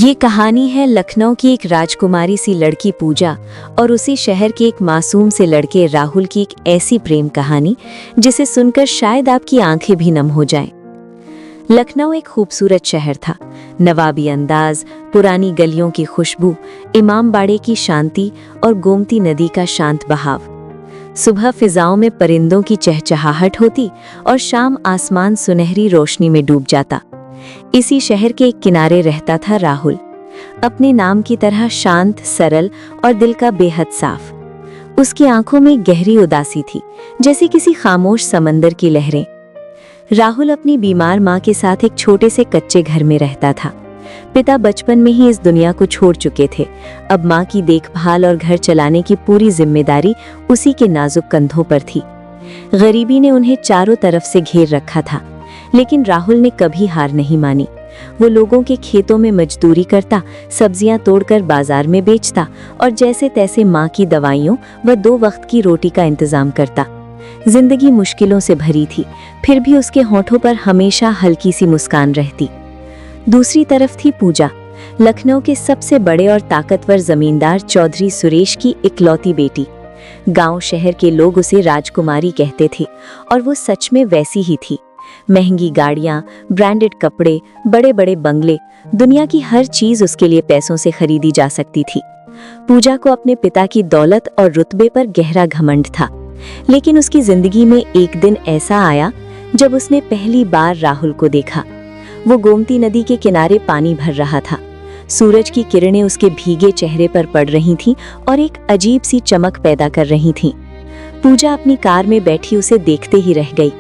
ये कहानी है लखनऊ की एक राजकुमारी सी लड़की पूजा और उसी शहर के एक मासूम से लड़के राहुल की एक ऐसी प्रेम कहानी जिसे सुनकर शायद आपकी आंखें भी नम हो जाएं। लखनऊ एक खूबसूरत शहर था। नवाबी अंदाज, पुरानी गलियों की खुशबू, इमामबाड़े की शांति और गोमती नदी का शांत बहाव। सुबह फिजाओं में परिंदों की चहचहाहट होती और शाम आसमान सुनहरी रोशनी में डूब जाता। इसी शहर के एक किनारे रहता था राहुल, अपने नाम की तरह शांत, सरल और दिल का बेहद साफ। उसकी आंखों में गहरी उदासी थी, जैसे किसी खामोश समंदर की लहरें। राहुल अपनी बीमार माँ के साथ एक छोटे से कच्चे घर में रहता था। पिता बचपन में ही इस दुनिया को छोड़ चुके थे। अब माँ की देखभाल और घर चलाने की पूरी जिम्मेदारी उसी के नाजुक कंधों पर थी। गरीबी ने उन्हें चारों तरफ से घेर रखा था, लेकिन राहुल ने कभी हार नहीं मानी। वो लोगों के खेतों में मजदूरी करता, सब्जियां तोड़कर बाजार में बेचता और जैसे तैसे माँ की दवाइयों व 2 वक्त की रोटी का इंतजाम करता। जिंदगी मुश्किलों से भरी थी, फिर भी उसके होठों पर हमेशा हल्की सी मुस्कान रहती। दूसरी तरफ थी पूजा, लखनऊ के सबसे बड़े और ताकतवर जमींदार चौधरी सुरेश की इकलौती बेटी। गांव शहर के लोग उसे राजकुमारी कहते थे और वो सच में वैसी ही थी। महंगी गाड़ियां, ब्रांडेड कपड़े, बड़े बड़े बंगले, दुनिया की हर चीज उसके लिए पैसों से खरीदी जा सकती थी। पूजा को अपने पिता की दौलत और रुतबे पर गहरा घमंड था, लेकिन उसकी जिंदगी में एक दिन ऐसा आया जब उसने पहली बार राहुल को देखा। वो गोमती नदी के किनारे पानी भर रहा था। सूरज की किरणें उसके भीगे चेहरे पर पड़ रही थीं और एक अजीब सी चमक पैदा कर रही थीं। पूजा अपनी कार में बैठी उसे देखते ही रह गई।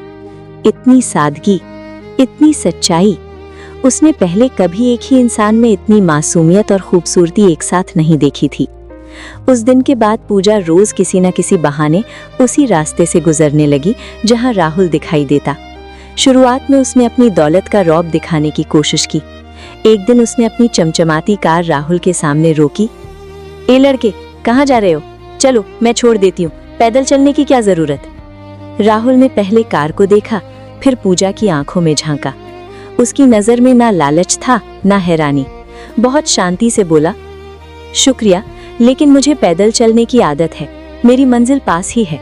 इतनी सादगी, इतनी सच्चाई। उसने पहले कभी एक ही इंसान में इतनी मासूमियत और खूबसूरती एक साथ नहीं देखी थी। उस दिन के बाद पूजा रोज किसी न किसी बहाने उसी रास्ते से गुजरने लगी जहां राहुल दिखाई देता। शुरुआत में उसने अपनी दौलत का रौब दिखाने की कोशिश की। एक दिन उसने अपनी चमचमाती कार राहुल के सामने रोकी। ए लड़के, कहाँ जा रहे हो? चलो, मैं छोड़ देती हूँ, पैदल चलने की क्या जरूरत? राहुल ने पहले कार को देखा, फिर पूजा की आंखों में झांका। उसकी नजर में ना लालच था, ना हैरानी। बहुत शांति से बोला, शुक्रिया, लेकिन मुझे पैदल चलने की आदत है, मेरी मंजिल पास ही है।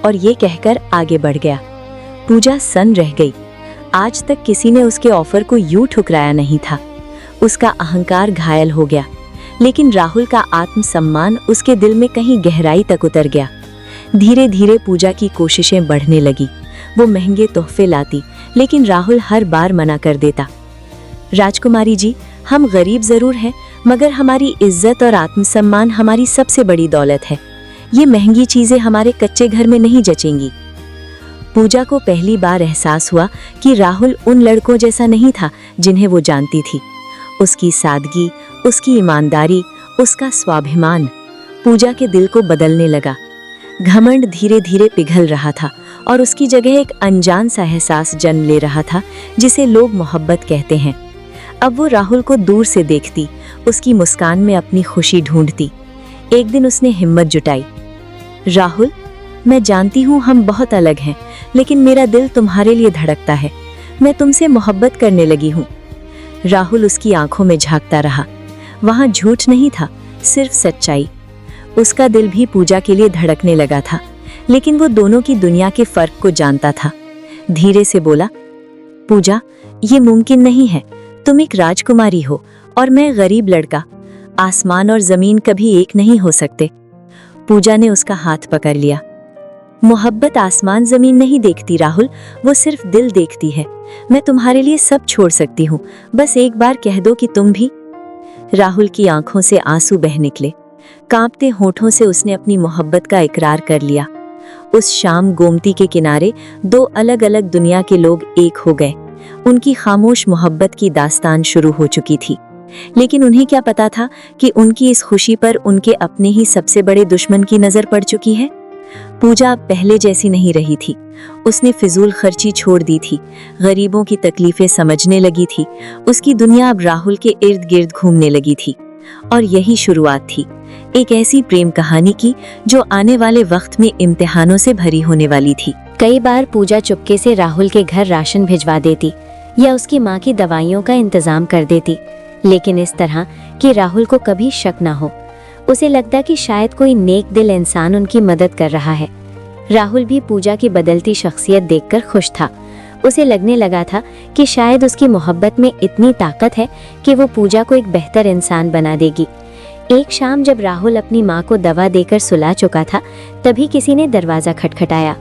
और ये कहकर आगे बढ़ गया। पूजा सन्न रह गई। आज तक किसी ने उसके ऑफर को यूं ठुकराया नहीं था। उसका अहंकार घायल हो गया, लेकिन राहुल का आत्मसम्मान उसके दिल में कहीं गहराई तक उतर गया। धीरे धीरे पूजा की कोशिशें बढ़ने लगी। वो महंगे तोहफे लाती, लेकिन राहुल हर बार मना कर देता। राजकुमारी जी, हम गरीब जरूर हैं, मगर हमारी इज्जत और आत्मसम्मान हमारी सबसे बड़ी दौलत है। ये महंगी चीजें हमारे कच्चे घर में नहीं जचेंगी। पूजा को पहली बार एहसास हुआ कि राहुल उन लड़कों जैसा नहीं था जिन्हें वो जानती थी। उसकी सादगी, उसकी ईमानदारी, उसका स्वाभिमान पूजा के दिल को बदलने लगा। घमंड धीरे धीरे पिघल रहा था और उसकी जगह एक अनजान सा एहसास जन्म ले रहा था, जिसे लोग मोहब्बत कहते हैं। अब वो राहुल को दूर से देखती, उसकी मुस्कान में अपनी खुशी ढूंढती। एक दिन उसने हिम्मत जुटाई। राहुल, मैं जानती हूँ हम बहुत अलग हैं, लेकिन मेरा दिल तुम्हारे लिए धड़कता है। मैं तुमसे मोहब्बत करने लगी हूँ। राहुल उसकी आंखों में झांकता रहा। वहाँ झूठ नहीं था, सिर्फ सच्चाई। उसका दिल भी पूजा के लिए धड़कने लगा था, लेकिन वो दोनों की दुनिया के फर्क को जानता था। धीरे से बोला, पूजा, ये मुमकिन नहीं है। तुम एक राजकुमारी हो और मैं गरीब लड़का। आसमान और जमीन कभी एक नहीं हो सकते। पूजा ने उसका हाथ पकड़ लिया। मोहब्बत आसमान जमीन नहीं देखती राहुल, वो सिर्फ दिल देखती है। मैं तुम्हारे लिए सब छोड़ सकती हूँ, बस एक बार कह दो कि तुम भी। राहुल की आंखों से आंसू बह निकले। कांपते होठों से उसने अपनी मोहब्बत का इकरार कर लिया। उस शाम गोमती के किनारे 2 अलग अलग दुनिया के लोग एक हो गए। उनकी खामोश मोहब्बत की दास्तान शुरू हो चुकी थी, लेकिन उन्हें क्या पता था कि उनकी इस खुशी पर उनके अपने ही सबसे बड़े दुश्मन की नजर पड़ चुकी है। पूजा अब पहले जैसी नहीं रही थी। उसने फिजूल खर्ची छोड़ दी थी, गरीबों की तकलीफें समझने लगी थी। उसकी दुनिया अब राहुल के इर्द गिर्द घूमने लगी थी। और यही शुरुआत थी एक ऐसी प्रेम कहानी की जो आने वाले वक्त में इम्तिहानों से भरी होने वाली थी। कई बार पूजा चुपके से राहुल के घर राशन भिजवा देती या उसकी माँ की दवाइयों का इंतजाम कर देती, लेकिन इस तरह कि राहुल को कभी शक ना हो। उसे लगता कि शायद कोई नेक दिल इंसान उनकी मदद कर रहा है। राहुल भी पूजा की बदलती शख्सियत देखकर खुश था। उसे लगने लगा था कि शायद उसकी मोहब्बत में इतनी ताकत है कि वो पूजा को एक बेहतर इंसान बना देगी। एक शाम जब राहुल अपनी माँ को दवा देकर सुला चुका था, तभी किसी ने दरवाजा खटखटाया।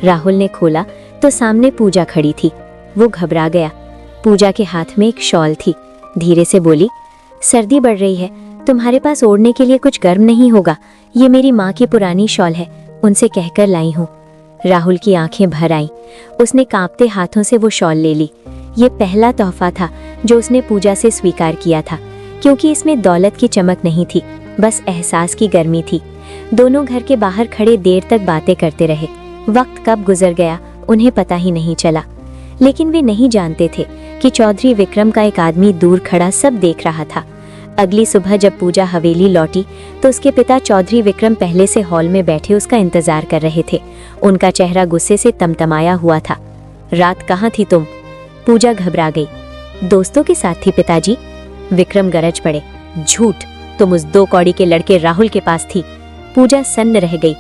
राहुल ने खोला तो सामने पूजा खड़ी थी। वो घबरा गया। पूजा के हाथ में एक शॉल थी। धीरे से बोली, सर्दी बढ़ रही है, तुम्हारे पास ओढ़ने के लिए कुछ गर्म नहीं होगा? ये मेरी माँ की पुरानी शॉल है, उनसे कहकर लाई हूँ। राहुल की आंखें भर आईं। उसने कांपते हाथों से वो शॉल ले ली। ये पहला तोहफा था जो उसने पूजा से स्वीकार किया था, क्योंकि इसमें दौलत की चमक नहीं थी, बस एहसास की गर्मी थी। दोनों घर के बाहर खड़े देर तक बातें करते रहे। वक्त कब गुजर गया उन्हें पता ही नहीं चला। लेकिन वे नहीं जानते थे कि चौधरी विक्रम का एक आदमी दूर खड़ा सब देख रहा था। अगली सुबह जब पूजा हवेली लौटी तो उसके पिता चौधरी विक्रम पहले से हॉल में बैठे उसका इंतजार कर रहे थे। उनका चेहरा गुस्से से तमतमाया हुआ था। रात कहाँ थी तुम? पूजा घबरा गई। दोस्तों के साथ थी पिताजी। विक्रम गरज पड़े। झूठ, तुम उस 2 कौड़ी के लड़के राहुल के पास थी। पूजा सन्न रह गई।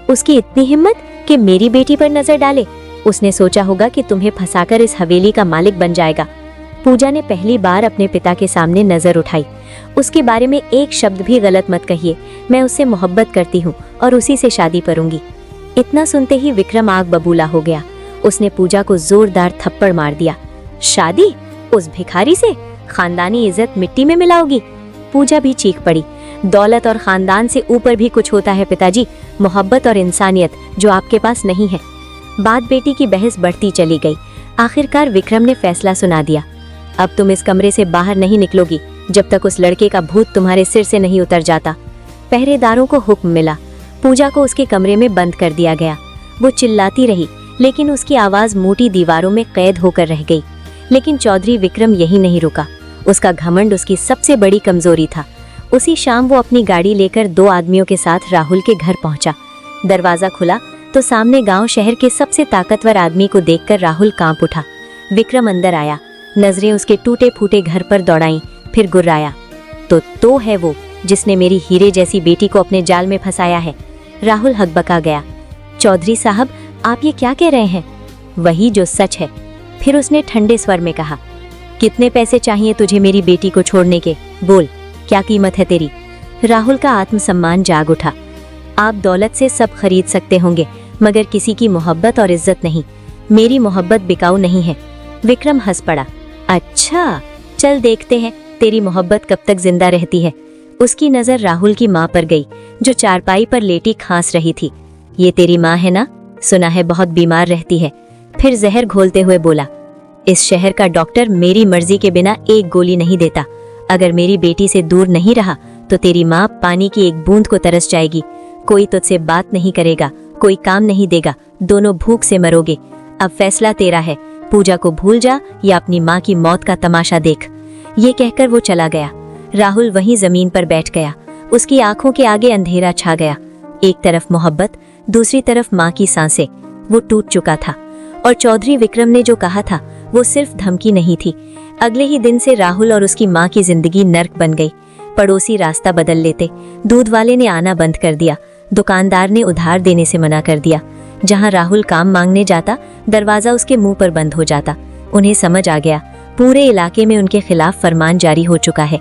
उसकी इतनी हिम्मत कि मेरी बेटी पर नजर डाले। उसने सोचा होगा कि तुम्हें फंसाकर इस हवेली का मालिक बन जाएगा। पूजा ने पहली बार अपने पिता के सामने नजर उठाई। उसके बारे में एक शब्द भी गलत मत कहिए, मैं उससे मोहब्बत करती हूँ और उसी से शादी करूंगी। इतना सुनते ही विक्रम आग बबूला हो गया। उसने पूजा को जोरदार थप्पड़ मार दिया। शादी? उस भिखारी से? खानदानी इज्जत मिट्टी में मिलाओगी? पूजा भी चीख पड़ी। दौलत और खानदान से ऊपर भी कुछ होता है पिताजी, मोहब्बत और इंसानियत, जो आपके पास नहीं है। बात बेटी की बहस बढ़ती चली गई। आखिरकार विक्रम ने फैसला सुना दिया। अब तुम इस कमरे से बाहर नहीं निकलोगी जब तक उस लड़के का भूत तुम्हारे सिर से नहीं उतर जाता। पहरेदारों को हुक्म मिला। पूजा को उसके कमरे में बंद कर दिया गया। वो चिल्लाती रही, लेकिन उसकी आवाज मोटी दीवारों में कैद होकर रह गई। लेकिन चौधरी विक्रम यही नहीं रुका। उसका घमंड उसकी सबसे बड़ी कमजोरी था। उसी शाम वो अपनी गाड़ी लेकर 2 आदमियों के साथ राहुल के घर पहुंचा। दरवाजा खुला तो सामने गांव शहर के सबसे ताकतवर आदमी को देखकर राहुल कांप उठा। विक्रम अंदर आया। नजरें उसके टूटे फूटे घर पर दौड़ाईं, फिर गुर्राया। तो है वो जिसने मेरी हीरे जैसी बेटी को अपने जाल में फंसाया है। राहुल हकबका गया। चौधरी साहब, आप ये क्या कह रहे हैं? वही जो सच है। फिर उसने ठंडे स्वर में कहा, कितने पैसे चाहिए तुझे मेरी बेटी को छोड़ने के? बोल, क्या कीमत है तेरी? राहुल का आत्मसम्मान जाग उठा। आप दौलत से सब खरीद सकते होंगे, मगर किसी की मोहब्बत और इज्जत नहीं। मेरी मोहब्बत बिकाऊ नहीं है। विक्रम हंस पड़ा। अच्छा, चल देखते हैं तेरी मोहब्बत कब तक जिंदा रहती है। उसकी नजर राहुल की माँ पर गई, जो चारपाई पर लेटी खांस रही थी। ये तेरी माँ है ना? सुना है बहुत बीमार रहती है। फिर जहर घोलते हुए बोला, इस शहर का डॉक्टर मेरी मर्जी के बिना एक गोली नहीं देता। अगर मेरी बेटी से दूर नहीं रहा तो तेरी माँ पानी की एक बूंद को तरस जाएगी। कोई तुझसे बात नहीं करेगा, कोई काम नहीं देगा, दोनों भूख से मरोगे। अब फैसला तेरा है, पूजा को भूल जा या अपनी माँ की मौत का तमाशा देख। ये कहकर वो चला गया। राहुल वहीं जमीन पर बैठ गया। उसकी आंखों के आगे अंधेरा छा गया। एक तरफ मोहब्बत, दूसरी तरफ माँ की सांसें। वो टूट चुका था। और चौधरी विक्रम ने जो कहा था वो सिर्फ धमकी नहीं थी। अगले ही दिन से राहुल और उसकी माँ की जिंदगी नर्क बन गई। पड़ोसी रास्ता बदल लेते, दूध वाले ने आना बंद कर दिया, दुकानदार ने उधार देने से मना कर दिया। जहां राहुल काम मांगने जाता, दरवाजा उसके मुंह पर बंद हो जाता। उन्हें समझ आ गया, पूरे इलाके में उनके खिलाफ फरमान जारी हो चुका है।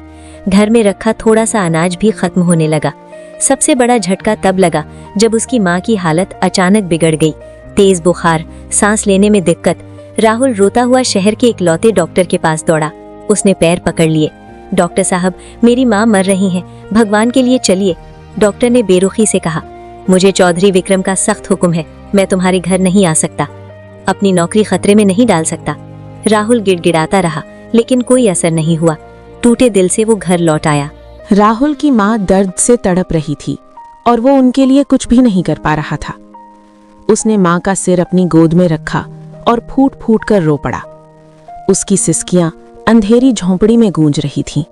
घर में रखा थोड़ा सा अनाज भी खत्म होने लगा। सबसे बड़ा झटका तब लगा जब उसकी माँ की हालत अचानक बिगड़ गई। तेज बुखार, सांस लेने में दिक्कत। राहुल रोता हुआ शहर के इकलौते डॉक्टर के पास दौड़ा। उसने पैर पकड़ लिए। डॉक्टर साहब, मेरी माँ मर रही है, भगवान के लिए चलिए। डॉक्टर ने बेरुखी से कहा, मुझे चौधरी विक्रम का सख्त हुक्म है, मैं तुम्हारे घर नहीं आ सकता, अपनी नौकरी खतरे में नहीं डाल सकता। राहुल गिड़गिड़ाता रहा, लेकिन कोई असर नहीं हुआ। टूटे दिल से वो घर लौट आया। राहुल की माँ दर्द से तड़प रही थी और वो उनके लिए कुछ भी नहीं कर पा रहा था। उसने माँ का सिर अपनी गोद में रखा और फूट फूट कर रो पड़ा। उसकी सिसकियां अंधेरी झोंपड़ी में गूंज रही थीं।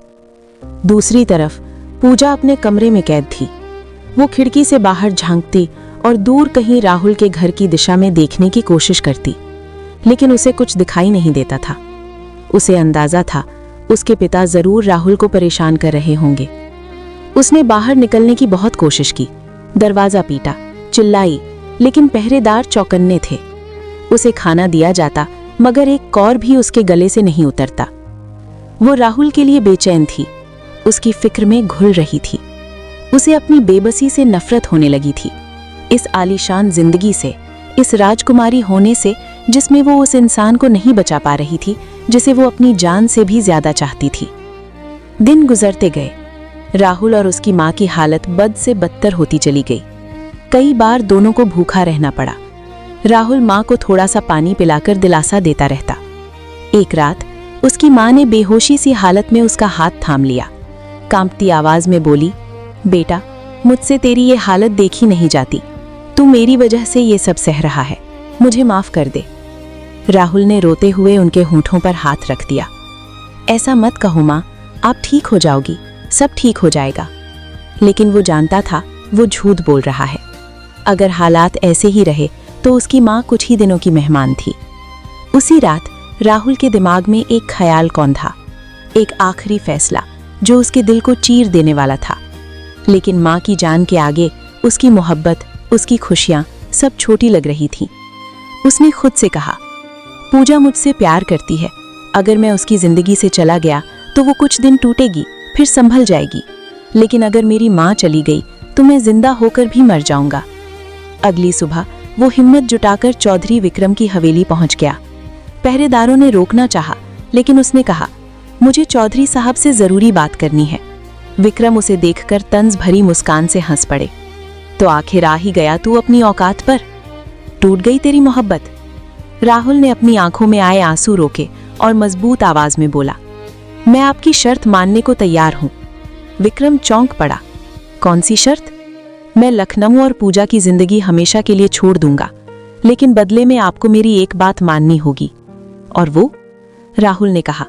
दूसरी तरफ पूजा अपने कमरे में कैद थी। वो खिड़की से बाहर झांकती और दूर कहीं राहुल के घर की दिशा में देखने की कोशिश करती, लेकिन उसे कुछ दिखाई नहीं देता था। उसे अंदाजा था उसके पिता जरूर राहुल को परेशान कर रहे होंगे। उसने बाहर निकलने की बहुत कोशिश की, दरवाजा पीटा, चिल्लाई, लेकिन पहरेदार चौकन्ने थे। उसे खाना दिया जाता मगर एक कौर भी उसके गले से नहीं उतरता। वो राहुल के लिए बेचैन थी, उसकी फिक्र में घुल रही थी। उसे अपनी बेबसी से नफरत होने लगी थी, इस आलीशान जिंदगी से, इस राजकुमारी होने से जिसमें वो उस इंसान को नहीं बचा पा रही थी जिसे वो अपनी जान से भी ज्यादा चाहती थी। दिन गुजरते गए, राहुल और उसकी माँ की हालत बद से बदतर होती चली गई। कई बार दोनों को भूखा रहना पड़ा। राहुल माँ को थोड़ा सा पानी पिलाकर दिलासा देता रहता। एक रात उसकी माँ ने बेहोशी सी हालत में उसका हाथ थाम लिया, कांपती आवाज में बोली, बेटा, मुझसे तेरी ये हालत देखी नहीं जाती। तू मेरी वजह से ये सब सह रहा है, मुझे माफ कर दे। राहुल ने रोते हुए उनके होंठों पर हाथ रख दिया। ऐसा मत कहो माँ, आप ठीक हो जाओगी, सब ठीक हो जाएगा। लेकिन वो जानता था वो झूठ बोल रहा है। अगर हालात ऐसे ही रहे तो उसकी माँ कुछ ही दिनों की मेहमान थी। उसी रात राहुल के दिमाग में एक ख्याल कौन था, एक आखिरी फैसला जो उसके दिल को चीर देने वाला था। लेकिन माँ की जान के आगे उसकी मोहब्बत, उसकी खुशियाँ सब छोटी लग रही थीं। उसने खुद से कहा, पूजा मुझसे प्यार करती है, अगर मैं उसकी जिंदगी से चला गया तो वो कुछ दिन टूटेगी, फिर संभल जाएगी। लेकिन अगर मेरी माँ चली गई तो मैं जिंदा होकर भी मर जाऊंगा। अगली सुबह वो हिम्मत जुटाकर चौधरी विक्रम की हवेली पहुंच गया। पहरेदारों ने रोकना चाहा, लेकिन उसने कहा, मुझे चौधरी साहब से जरूरी बात करनी है। विक्रम उसे देखकर तंज भरी मुस्कान से हंस पड़े। तो आखिर आ ही गया तू अपनी औकात पर? टूट गई तेरी मोहब्बत? राहुल ने अपनी आंखों में आए आंसू रोके और मजबूत आवाज में बोला, मैं आपकी शर्त मानने को तैयार हूं। विक्रम चौंक पड़ा। कौन सी शर्त? मैं लखनऊ और पूजा की जिंदगी हमेशा के लिए छोड़ दूंगा, लेकिन बदले में आपको मेरी एक बात माननी होगी। और वो? राहुल ने कहा,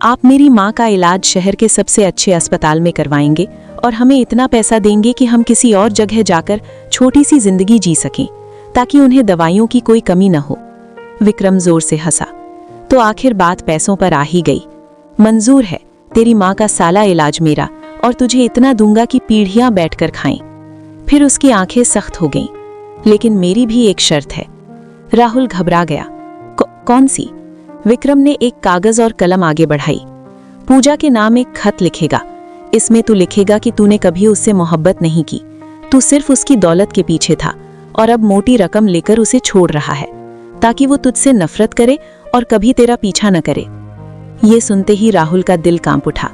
आप मेरी माँ का इलाज शहर के सबसे अच्छे अस्पताल में करवाएंगे और हमें इतना पैसा देंगे कि हम किसी और जगह जाकर छोटी सी जिंदगी जी सकें, ताकि उन्हें दवाइयों की कोई कमी न हो। विक्रम जोर से हंसा। तो आखिर बात पैसों पर आ ही गई। मंजूर है, तेरी माँ का साला इलाज मेरा, और तुझे इतना दूंगा कि पीढ़ियां बैठकर खाएं। फिर उसकी आंखें सख्त हो गईं। लेकिन मेरी भी एक शर्त है। राहुल घबरा गया। कौन सी? विक्रम ने एक कागज और कलम आगे बढ़ाई। पूजा के नाम एक खत लिखेगा। इसमें तू लिखेगा कि तूने कभी उससे मोहब्बत नहीं की, तू सिर्फ उसकी दौलत के पीछे था और अब मोटी रकम लेकर उसे छोड़ रहा है, ताकि वो तुझसे नफरत करे और कभी तेरा पीछा न करे। ये सुनते ही राहुल का दिल कांप उठा।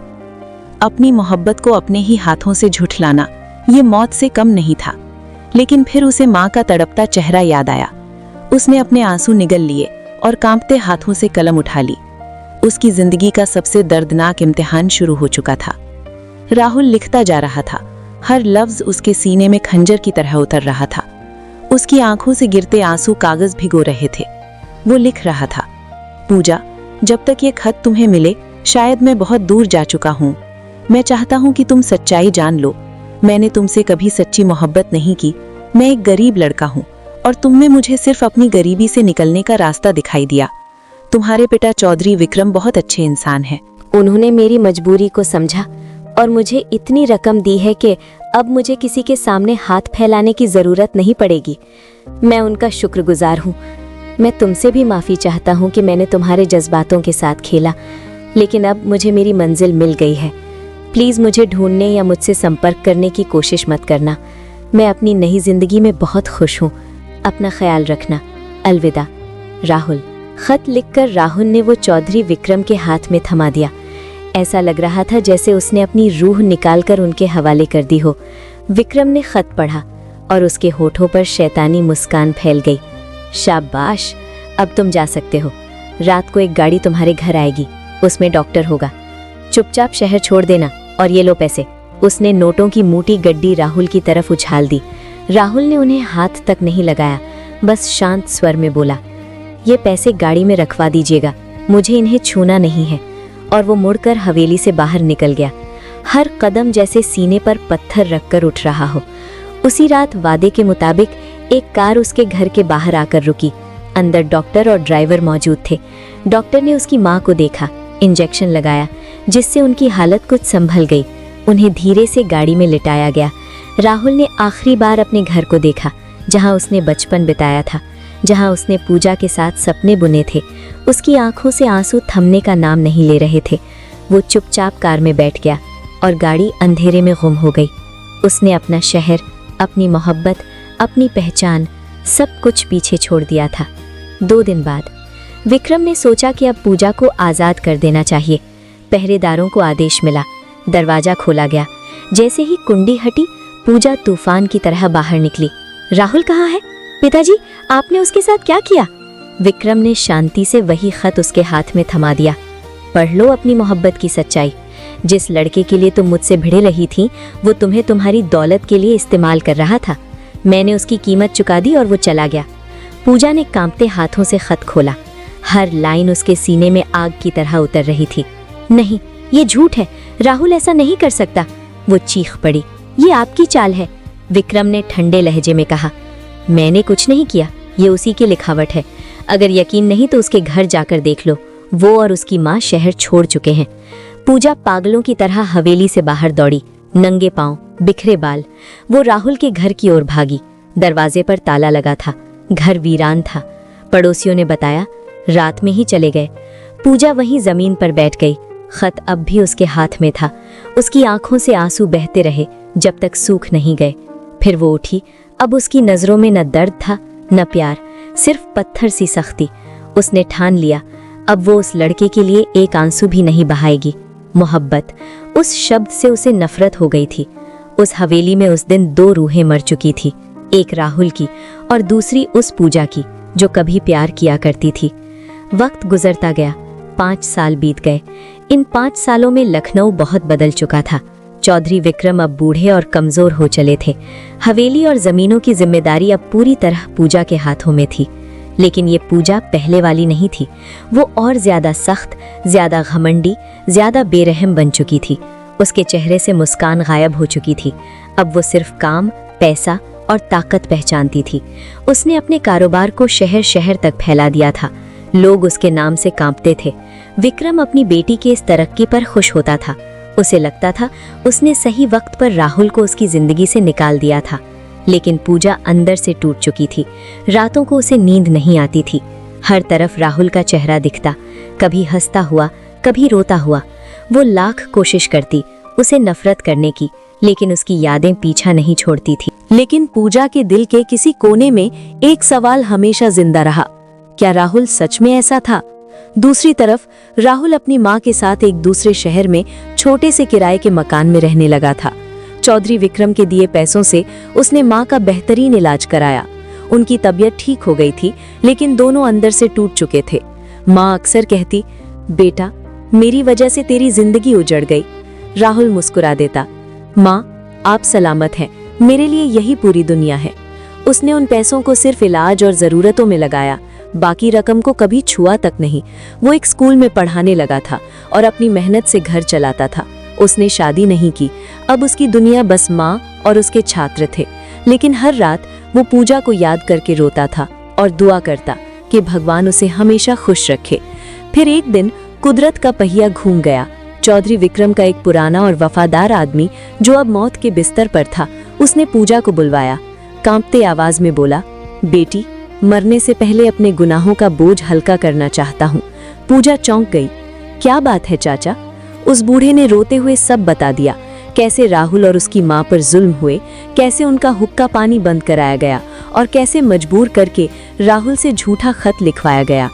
अपनी मोहब्बत को अपने ही हाथों से झुठलाना ये मौत से कम नहीं था। लेकिन फिर उसे माँ का तड़पता चेहरा याद आया। उसने अपने आंसू निगल लिए और कांपते हाथों से कलम उठा ली। उसकी जिंदगी का सबसे दर्दनाक इम्तिहान शुरू हो चुका था। राहुल लिखता जा रहा था, हर लफ्ज उसके सीने में खंजर की तरह उतर रहा था। उसकी आंखों से गिरते आंसू कागज भिगो रहे थे। वो लिख रहा था, पूजा, जब तक ये खत तुम्हें मिले शायद मैं बहुत दूर जा चुका हूँ। मैं चाहता हूँ कि तुम सच्चाई जान लो। मैंने तुमसे कभी सच्ची मोहब्बत नहीं की। मैं एक गरीब लड़का हूँ और तुमने मुझे सिर्फ अपनी गरीबी से निकलने का रास्ता दिखाई दिया। तुम्हारे पिता चौधरी विक्रम बहुत अच्छे इंसान हैं। उन्होंने मेरी मजबूरी को समझा और मुझे इतनी रकम दी है कि अब मुझे किसी के सामने हाथ फैलाने की ज़रूरत नहीं पड़ेगी। मैं उनका शुक्रगुजार हूँ। मैं तुमसे भी माफ़ी चाहता हूँ कि मैंने तुम्हारे जज्बातों के साथ खेला, लेकिन अब मुझे मेरी मंजिल मिल गई है। प्लीज़ मुझे ढूंढने या मुझसे संपर्क करने की कोशिश मत करना। मैं अपनी नई ज़िंदगी में बहुत खुश हूँ। अपना ख्याल रखना। अलविदा, राहुल। खत लिखकर राहुल ने वो चौधरी विक्रम के हाथ में थमा दिया। ऐसा लग रहा था जैसे उसने अपनी रूह निकालकर उनके हवाले कर दी हो। विक्रम ने खत पढ़ा और उसके होठों पर शैतानी मुस्कान फैल गई। शाबाश, अब तुम जा सकते हो। रात को एक गाड़ी तुम्हारे घर आएगी, उसमें डॉक्टर होगा। चुपचाप शहर छोड़ देना और ये लो पैसे। उसने नोटों की मोटी गड्डी राहुल की तरफ उछाल दी। राहुल ने उन्हें हाथ तक नहीं लगाया, बस शांत स्वर में बोला, ये पैसे गाड़ी में रखवा दीजिएगा, मुझे इन्हें छूना नहीं है। और वो मुड़कर हवेली से बाहर निकल गया, हर कदम जैसे सीने पर पत्थर रखकर उठ रहा हो। उसी रात वादे के मुताबिक एक कार उसके घर के बाहर आकर रुकी। अंदर डॉक्टर और ड्राइवर मौजूद थे। डॉक्टर ने उसकी माँ को देखा, इंजेक्शन लगाया, जिससे उनकी हालत कुछ संभल गई। उन्हें धीरे से गाड़ी में लिटाया गया। राहुल ने आखिरी बार अपने घर को देखा, जहां उसने बचपन बिताया था, जहां उसने पूजा के साथ सपने बुने थे। उसकी आंखों से आंसू थमने का नाम नहीं ले रहे थे। वो चुपचाप कार में बैठ गया और गाड़ी अंधेरे में गुम हो गई। उसने अपना शहर, अपनी मोहब्बत, अपनी पहचान, सब कुछ पीछे छोड़ दिया था। 2 दिन बाद विक्रम ने सोचा कि अब पूजा को आज़ाद कर देना चाहिए। पहरेदारों को आदेश मिला। दरवाज़ा खोला गया। जैसे ही कुंडी हटी, पूजा तूफान की तरह बाहर निकली। राहुल कहाँ है? पिताजी, आपने उसके साथ क्या किया? विक्रम ने शांति से वही खत उसके हाथ में थमा दिया। पढ़ लो अपनी मोहब्बत की सच्चाई। जिस लड़के के लिए तुम मुझसे भिड़े रही थी, वो तुम्हें तुम्हारी दौलत के लिए इस्तेमाल कर रहा था। मैंने उसकी कीमत चुका दी और वो चला गया। पूजा ने कांपते हाथों से खत खोला। हर लाइन उसके सीने में आग की तरह उतर रही थी। नहीं, ये झूठ है। राहुल ऐसा नहीं कर सकता। वो चीख पड़ी। ये आपकी चाल है। विक्रम ने ठंडे लहजे में कहा, मैंने कुछ नहीं किया, ये उसी की लिखावट है। अगर यकीन नहीं तो उसके घर जाकर देख लो। वो और उसकी माँ शहर छोड़ चुके हैं। पूजा पागलों की तरह हवेली से बाहर दौड़ी, नंगे पांव, बिखरे बाल। वो राहुल के घर की ओर भागी। दरवाजे पर ताला लगा था। घर वीरान था। पड़ोसियों ने बताया, रात में ही चले गए। पूजा वहीं जमीन पर बैठ गई। खत अब भी उसके हाथ में था। उसकी आंखों से आंसू बहते रहे जब तक सूख नहीं गए। फिर वो उठी। अब उसकी नजरों में न दर्द था, न प्यार, सिर्फ पत्थर सी सख्ती। उसने ठान लिया, अब वो उस लड़के के लिए एक आंसू भी नहीं बहाएगी। मोहब्बत, उस शब्द से उसे नफरत हो गई थी। उस हवेली में उस दिन 2 रूहें मर चुकी थी, एक राहुल की और दूसरी उस पूजा की जो कभी प्यार किया करती थी। वक्त गुजरता गया। 5 साल बीत गए। इन 5 सालों में लखनऊ बहुत बदल चुका था। चौधरी विक्रम अब बूढ़े और कमजोर हो चले थे। हवेली और जमीनों की जिम्मेदारी अब पूरी तरह पूजा के हाथों में थी। लेकिन ये पूजा पहले वाली नहीं थी। वो और ज्यादा सख्त, ज्यादा घमंडी, ज्यादा बेरहम बन चुकी थी। उसके चेहरे से मुस्कान गायब हो चुकी थी। अब वो सिर्फ काम, पैसा और ताकत पहचानती थी। उसने अपने कारोबार को शहर शहर तक फैला दिया था। लोग उसके नाम से कांपते थे। विक्रम अपनी बेटी के इस तरक्की पर खुश होता था। उसे लगता था उसने सही वक्त पर राहुल को उसकी जिंदगी से निकाल दिया था। लेकिन पूजा अंदर से टूट चुकी थी। रातों को उसे नींद नहीं आती थी। हर तरफ राहुल का चेहरा दिखता, कभी हंसता हुआ, कभी रोता हुआ। वो लाख कोशिश करती उसे नफरत करने की, लेकिन उसकी यादें पीछा नहीं छोड़ती थी। लेकिन पूजा के दिल के किसी कोने में एक सवाल हमेशा जिंदा रहा, क्या राहुल सच में ऐसा था? दूसरी तरफ राहुल अपनी माँ के साथ एक दूसरे शहर में छोटे से किराए के मकान में रहने लगा था। चौधरी विक्रम के दिए पैसों से उसने माँ का बेहतरीन इलाज कराया। उनकी तबीयत ठीक हो गई थी, लेकिन दोनों अंदर से टूट चुके थे। माँ अक्सर कहती, बेटा, मेरी वजह से तेरी जिंदगी उजड़ गई। राहुल मुस्कुरा देता, माँ, आप सलामत हैं, मेरे लिए यही पूरी दुनिया है। उसने उन पैसों को सिर्फ इलाज और ज़रूरतों में लगाया, बाकी रकम को कभी छुआ तक नहीं। वो एक स्कूल में पढ़ाने लगा था और अपनी मेहनत से घर चलाता था। उसने शादी नहीं की। अब उसकी दुनिया बस माँ और उसके छात्र थे। लेकिन हर रात वो पूजा को याद करके रोता था और दुआ करता कि भगवान उसे हमेशा खुश रखे। फिर एक दिन कुदरत का पहिया घूम गया। चौधरी विक्रम का एक पुराना और वफादार आदमी जो अब मौत के बिस्तर पर था, उसने पूजा को बुलवाया। कांपते आवाज में बोला, बेटी, मरने से पहले अपने गुनाहों का बोझ हल्का करना चाहता हूँ। पूजा चौंक गई। क्या बात है चाचा? उस बूढ़े ने रोते हुए सब बता दिया, कैसे राहुल और उसकी माँ पर जुल्म हुए, कैसे उनका हुक्का पानी बंद कराया गया और कैसे मजबूर करके राहुल से झूठा खत लिखवाया गया।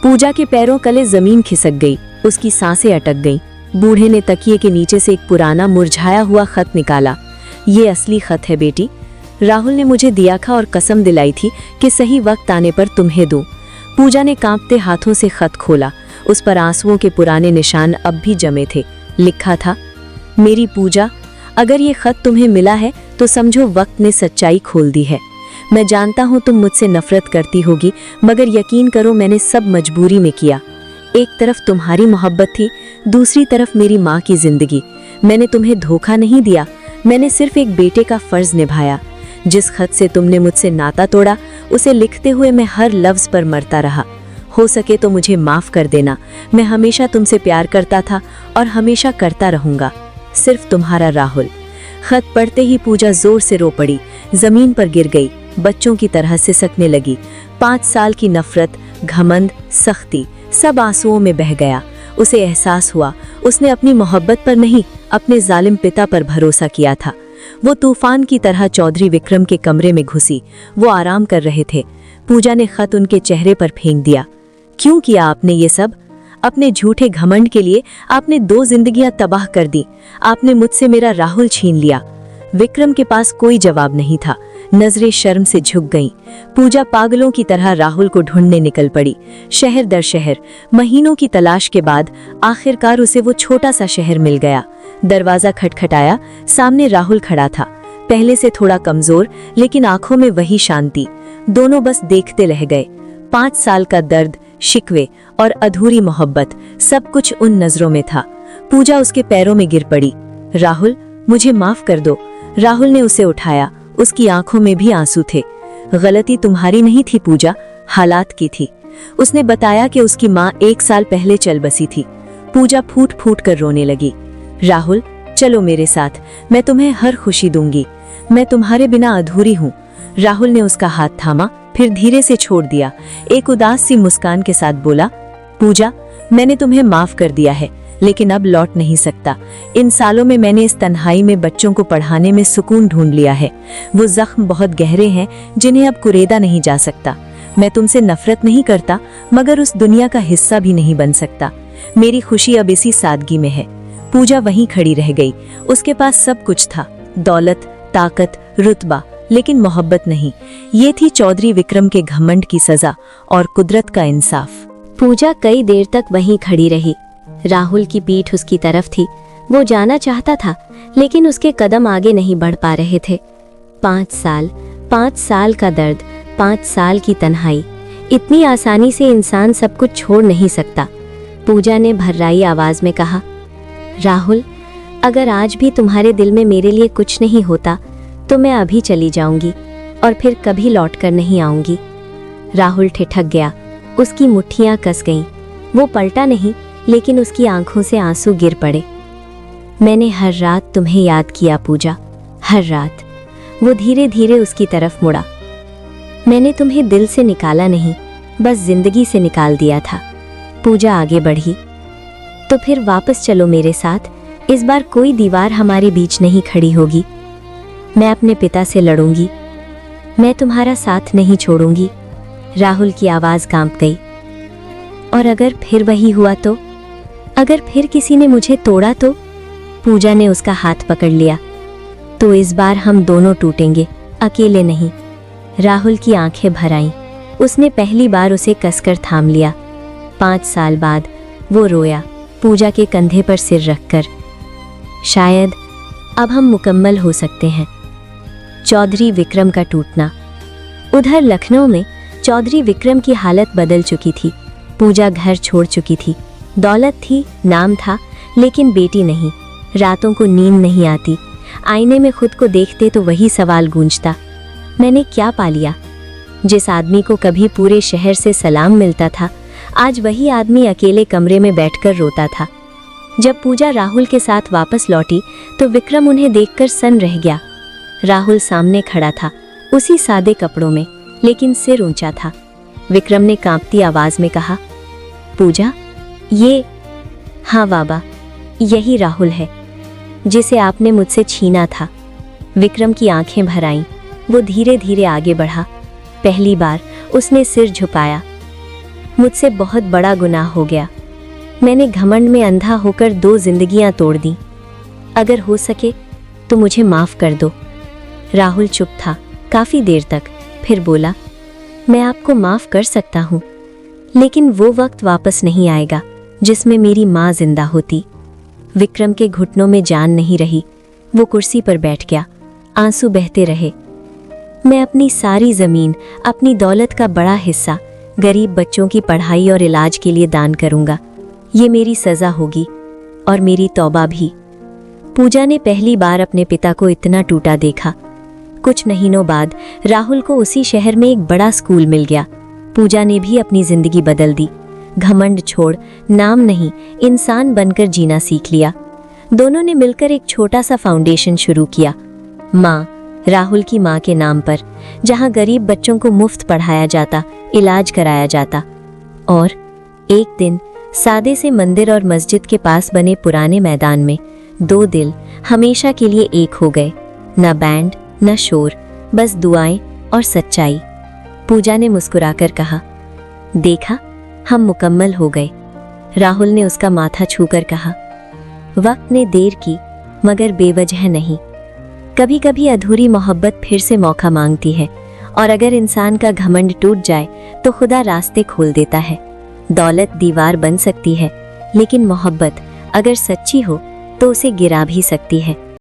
पूजा के पैरों तले जमीन खिसक गई, उसकी सांसें अटक गईं। बूढ़े ने तकिए के नीचे से एक पुराना मुरझाया हुआ खत निकाला। ये असली खत है बेटी, राहुल ने मुझे दिया था और कसम दिलाई थी कि सही वक्त आने पर तुम्हें दूं। पूजा ने कांपते हाथों से खत खोला। उस पर आंसुओं के पुराने निशान अब भी जमे थे। लिखा था, मेरी पूजा, अगर ये खत तुम्हें मिला है तो समझो वक्त ने सच्चाई खोल दी है। मैं जानता हूँ तुम मुझसे नफरत करती होगी, मगर यकीन करो मैंने सब मजबूरी में किया। एक तरफ तुम्हारी मोहब्बत थी, दूसरी तरफ मेरी माँ की जिंदगी। मैंने तुम्हें धोखा नहीं दिया, मैंने सिर्फ एक बेटे का फर्ज निभाया। जिस खत से तुमने मुझसे नाता तोड़ा, उसे लिखते हुए मैं हर लफ्ज पर मरता रहा। हो सके तो मुझे माफ कर देना। मैं हमेशा तुमसे प्यार करता था और हमेशा करता रहूंगा। सिर्फ तुम्हारा राहुल। खत पढ़ते ही पूजा जोर से रो पड़ी, जमीन पर गिर गई, बच्चों की तरह सिसकने लगी। 5 साल की नफरत, घमंड, सख्ती सब आंसुओं में बह गया। उसे एहसास हुआ उसने अपनी मोहब्बत पर नहीं, अपने जालिम पिता पर भरोसा किया था। वो तूफान की तरह चौधरी विक्रम के कमरे में घुसी। वो आराम कर रहे थे। पूजा ने खत उनके चेहरे पर फेंक दिया। क्यों किया आपने ये सब? अपने झूठे घमंड के लिए आपने 2 जिंदगियां तबाह कर दी। आपने मुझसे मेरा राहुल छीन लिया। विक्रम के पास कोई जवाब नहीं था। नजरें शर्म से झुक गईं। पूजा पागलों की तरह राहुल को ढूंढने निकल पड़ी। शहर दर शहर, महीनों की तलाश के बाद आखिरकार उसे वो छोटा सा शहर मिल गया। दरवाजा खटखटाया, सामने राहुल खड़ा था। पहले से थोड़ा कमजोर, लेकिन आंखों में वही शांति। दोनों बस देखते रह गए। 5 साल का दर्द, शिकवे और अधूरी मोहब्बत, सब कुछ उन नजरों में था। पूजा उसके पैरों में गिर पड़ी। राहुल, मुझे माफ कर दो। राहुल ने उसे उठाया। उसकी आंखों में भी आंसू थे। गलती तुम्हारी नहीं थी पूजा, हालात की थी। उसने बताया कि उसकी माँ 1 साल पहले चल बसी थी। पूजा फूट फूट कर रोने लगी। राहुल, चलो मेरे साथ, मैं तुम्हें हर खुशी दूंगी। मैं तुम्हारे बिना अधूरी हूँ। राहुल ने उसका हाथ थामा, फिर धीरे से छोड़ दिया। एक उदास सी मुस्कान के साथ बोला, पूजा, मैंने तुम्हें माफ कर दिया है, लेकिन अब लौट नहीं सकता। इन सालों में मैंने इस तन्हाई में बच्चों को पढ़ाने में सुकून ढूंढ लिया है। वो जख्म बहुत गहरे हैं जिन्हें अब कुरेदा नहीं जा सकता। मैं तुमसे नफरत नहीं करता, मगर उस दुनिया का हिस्सा भी नहीं बन सकता। मेरी खुशी अब इसी सादगी में है। पूजा वहीं खड़ी रह गई। उसके पास सब कुछ था, दौलत, ताकत, रुतबा, लेकिन मोहब्बत नहीं। ये थी चौधरी विक्रम के घमंड की सजा और कुदरत का इंसाफ। पूजा कई देर तक वहीं खड़ी रही। राहुल की पीठ उसकी तरफ थी। वो जाना चाहता था, लेकिन उसके कदम आगे नहीं बढ़ पा रहे थे। 5 साल का दर्द, 5 साल की तन्हाई। इतनी आसानी से इंसान सब कुछ छोड़ नहीं सकता। पूजा ने भर्राई आवाज में कहा, राहुल, अगर आज भी तुम्हारे दिल में मेरे लिए कुछ नहीं होता तो मैं अभी चली जाऊंगी और फिर कभी लौट कर नहीं आऊंगी। राहुल ठिठक गया। उसकी मुट्ठियां कस गईं। वो पलटा नहीं, लेकिन उसकी आंखों से आंसू गिर पड़े। मैंने हर रात तुम्हें याद किया पूजा, हर रात। वो धीरे धीरे उसकी तरफ मुड़ा। मैंने तुम्हें दिल से निकाला नहीं, बस जिंदगी से निकाल दिया था। पूजा आगे बढ़ी। तो फिर वापस चलो मेरे साथ। इस बार कोई दीवार हमारे बीच नहीं खड़ी होगी। मैं अपने पिता से लड़ूंगी। मैं तुम्हारा साथ नहीं छोड़ूंगी। राहुल की आवाज कांप गई। और अगर फिर वही हुआ तो? अगर फिर किसी ने मुझे तोड़ा तो? पूजा ने उसका हाथ पकड़ लिया। तो इस बार हम दोनों टूटेंगे, अकेले नहीं। राहुल की आंखें भर आईं। उसने पहली बार उसे कसकर थाम लिया। 5 साल बाद वो रोया, पूजा के कंधे पर सिर रखकर। शायद अब हम मुकम्मल हो सकते हैं। चौधरी विक्रम का टूटना। उधर लखनऊ में चौधरी विक्रम की हालत बदल चुकी थी। पूजा घर छोड़ चुकी थी। दौलत थी, नाम था, लेकिन बेटी नहीं। रातों को नींद नहीं आती। आईने में खुद को देखते तो वही सवाल गूंजता, मैंने क्या पा लिया? जिस आदमी को कभी पूरे शहर से सलाम मिलता था, आज वही आदमी अकेले कमरे में बैठकर रोता था। जब पूजा राहुल के साथ वापस लौटी तो विक्रम उन्हें देखकर सन्न रह गया। राहुल सामने खड़ा था, उसी सादे कपड़ों में, लेकिन सिर ऊंचा था। विक्रम ने कांपती आवाज में कहा, पूजा, ये? हाँ बाबा, यही राहुल है जिसे आपने मुझसे छीना था। विक्रम की आंखें भर आईं। वो धीरे धीरे आगे बढ़ा। पहली बार उसने सिर झुकाया। मुझसे बहुत बड़ा गुनाह हो गया। मैंने घमंड में अंधा होकर 2 जिंदगियां तोड़ दी। अगर हो सके तो मुझे माफ कर दो। राहुल चुप था काफी देर तक, फिर बोला, मैं आपको माफ कर सकता हूँ, लेकिन वो वक्त वापस नहीं आएगा जिसमें मेरी माँ जिंदा होती। विक्रम के घुटनों में जान नहीं रही। वो कुर्सी पर बैठ गया। आंसू बहते रहे। मैं अपनी सारी जमीन, अपनी दौलत का बड़ा हिस्सा गरीब बच्चों की पढ़ाई और इलाज के लिए दान करूंगा। ये मेरी सजा होगी और मेरी तौबा भी। पूजा ने पहली बार अपने पिता को इतना टूटा देखा। कुछ महीनों बाद राहुल को उसी शहर में एक बड़ा स्कूल मिल गया। पूजा ने भी अपनी जिंदगी बदल दी। घमंड छोड़ नाम नहीं, इंसान बनकर जीना सीख लिया। दोनों ने मिलकर एक छोटा सा फाउंडेशन शुरू किया, माँ, राहुल की माँ के नाम पर, जहाँ गरीब बच्चों को मुफ्त पढ़ाया जाता, इलाज कराया जाता। और एक दिन सादे से मंदिर और मस्जिद के पास बने पुराने मैदान में दो दिल हमेशा के लिए एक हो गए। न बैंड न शोर, बस दुआएं और सच्चाई। पूजा ने मुस्कुराकर कहा, देखा, हम मुकम्मल हो गए। राहुल ने उसका माथा छूकर कहा, वक्त ने देर की मगर बेवजह नहीं। कभी कभी अधूरी मोहब्बत फिर से मौका मांगती है, और अगर इंसान का घमंड टूट जाए तो खुदा रास्ते खोल देता है। दौलत दीवार बन सकती है, लेकिन मोहब्बत अगर सच्ची हो तो उसे गिरा भी सकती है।